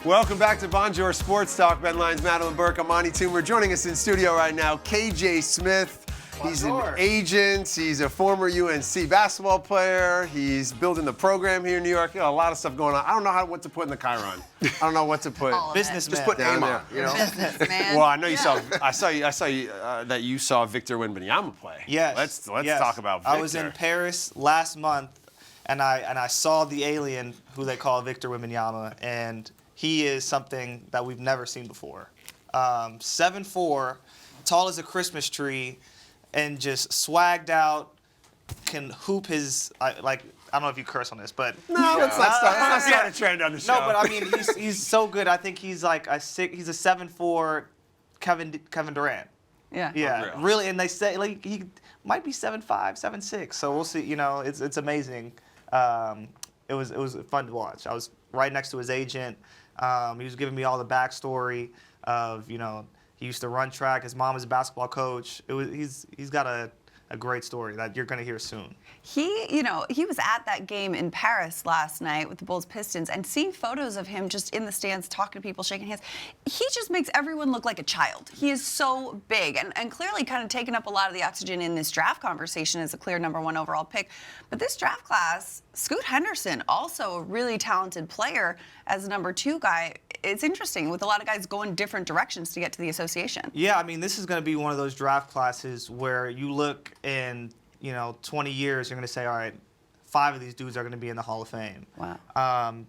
Welcome back to Bonjour Sports Talk. Ben Lyons, Madeline Burke, I'm Monty Toomer. Joining us in studio right now, KJ Smith. He's an agent. He's a former UNC basketball player. He's building the program here in New York. A lot of stuff going on. I don't know what to put in the Chiron. I don't know what to put. Businessman. Just put AIM on. You know? Businessman. Well, I know you saw. I saw you that you saw Victor Wembanyama play. Yes. Let's yes. talk about Victor. I was in Paris last month, and I saw the alien who they call Victor Wembanyama, and he is something that we've never seen before. 7'4", tall as a Christmas tree, and just swagged out, can hoop his, I don't know if you curse on this, but No, let's not start a trend on the show. no, but I mean he's so good. I think he's like he's a 7'4" Kevin Durant. Yeah. Yeah, Unreal. really, and they say like he might be 7'5", 7'6". So we'll see. You know, it's amazing. It was fun to watch. I was right next to his agent. He was giving me all the backstory of, you know, he used to run track. His mom is a basketball coach. He's got a great story that you're going to hear soon. He was at that game in Paris last night with the Bulls Pistons, and seeing photos of him just in the stands talking to people, shaking hands, he just makes everyone look like a child. He is so big and clearly kind of taking up a lot of the oxygen in this draft conversation as a clear #1 overall pick. But this draft class, Scoot Henderson, also a really talented player as a '2 guy. It's interesting with a lot of guys going different directions to get to the association. Yeah, I mean, this is going to be one of those draft classes where you look in, 20 years, you're going to say, all right, 5 of these dudes are going to be in the Hall of Fame. Wow.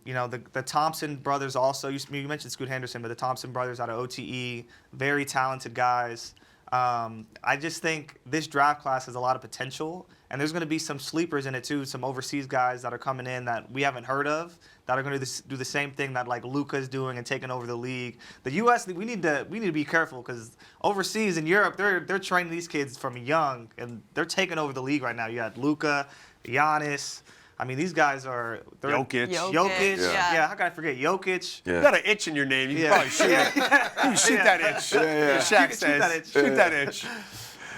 The Thompson brothers also, you mentioned Scoot Henderson, but the Thompson brothers out of OTE, very talented guys. I just think this draft class has a lot of potential, and there's going to be some sleepers in it too, some overseas guys that are coming in that we haven't heard of, that are going to do the same thing that like Luka's doing and taking over the league. The U.S. we need to be careful because overseas in Europe they're training these kids from young and they're taking over the league right now. You got Luka, Giannis. I mean, these guys are Jokic. Yeah. How can I forget Jokic? You got an itch in your name. You can probably shoot it. You can shoot that itch. Shaq says, shoot that itch.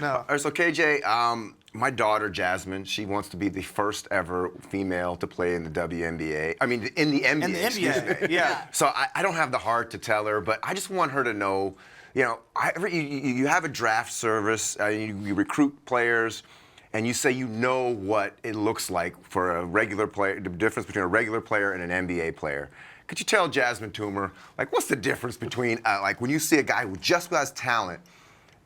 No. All right, so KJ, my daughter Jasmine, she wants to be the first ever female to play in the WNBA. I mean, in the NBA. In the NBA, yeah. So I don't have the heart to tell her, but I just want her to know, you have a draft service, you recruit players, and you say you know what it looks like for a regular player, the difference between a regular player and an NBA player. Could you tell Jasmine Toomer, what's the difference between, when you see a guy who just has talent,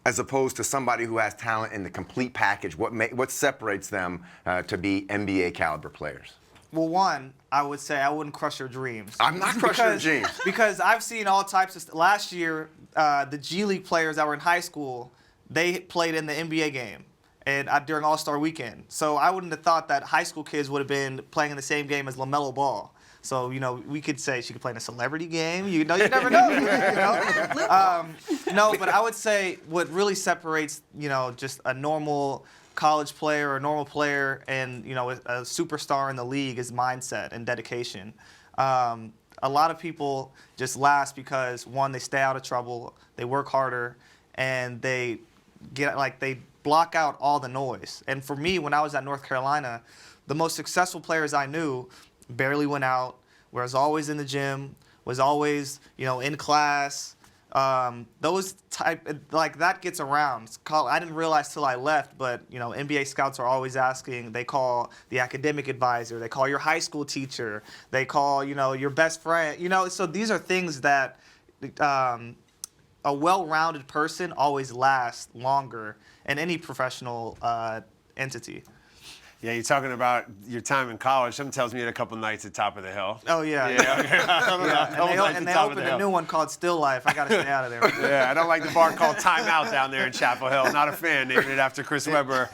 as opposed to somebody who has talent in the complete package? What separates them to be NBA caliber players? Well, one, I would say I wouldn't crush your dreams. I'm not crushing your dreams. Because I've seen all types of last year, the G League players that were in high school, they played in the NBA game and during All-Star Weekend. So I wouldn't have thought that high school kids would have been playing in the same game as LaMelo Ball. So, we could say she could play in a celebrity game. You never know. No, but I would say what really separates, just a normal college player or a normal player and, a superstar in the league is mindset and dedication. A lot of people just last because, one, they stay out of trouble, they work harder, and they block out all the noise. And for me, when I was at North Carolina, the most successful players I knew barely went out, was always in the gym, was always, in class. Those that gets around. I didn't realize till I left, but, NBA scouts are always asking. They call the academic advisor. They call your high school teacher. They call, your best friend. So these are things that a well-rounded person always lasts longer in any professional entity. Yeah, you're talking about your time in college. Something tells me you had a couple nights at Top of the Hill. Oh, yeah. And they opened a new one called Still Life. I got to stay out of there. Yeah, I don't like the bar called Time Out down there in Chapel Hill. Not a fan, naming it after Chris Webber.